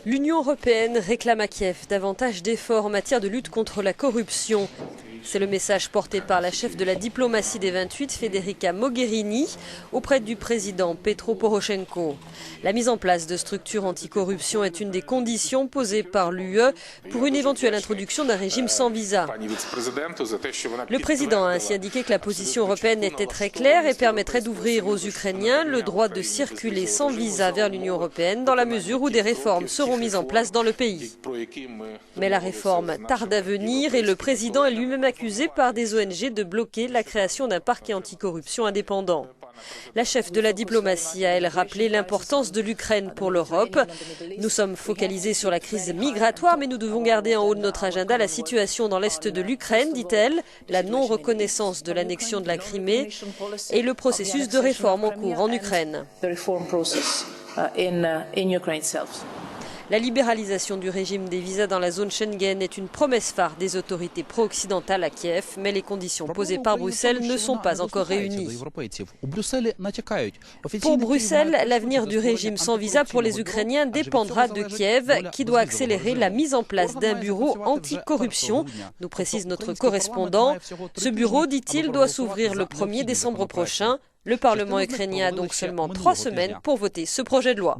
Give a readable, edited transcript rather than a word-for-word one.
L'Union européenne réclame à Kiev davantage d'efforts en matière de lutte contre la corruption. C'est le message porté par la chef de la diplomatie des 28, Federica Mogherini, auprès du président Petro Poroshenko. La mise en place de structures anticorruption est une des conditions posées par l'UE pour une éventuelle introduction d'un régime sans visa. Le président a ainsi indiqué que la position européenne était très claire et permettrait d'ouvrir aux Ukrainiens le droit de circuler sans visa vers l'Union européenne dans la mesure où des réformes seront mises en place dans le pays. Mais la réforme tarde à venir et le président est lui-même accusé par des ONG de bloquer la création d'un parquet anticorruption indépendant. La chef de la diplomatie a, elle, rappelé l'importance de l'Ukraine pour l'Europe. Nous sommes focalisés sur la crise migratoire, mais nous devons garder en haut de notre agenda la situation dans l'est de l'Ukraine, dit-elle, la non-reconnaissance de l'annexion de la Crimée et le processus de réforme en cours en Ukraine. La libéralisation du régime des visas dans la zone Schengen est une promesse phare des autorités pro-occidentales à Kiev, mais les conditions posées par Bruxelles ne sont pas encore réunies. Pour Bruxelles, l'avenir du régime sans visa pour les Ukrainiens dépendra de Kiev, qui doit accélérer la mise en place d'un bureau anti-corruption, nous précise notre correspondant. Ce bureau, dit-il, doit s'ouvrir le 1er décembre prochain. Le Parlement ukrainien a donc seulement 3 semaines pour voter ce projet de loi.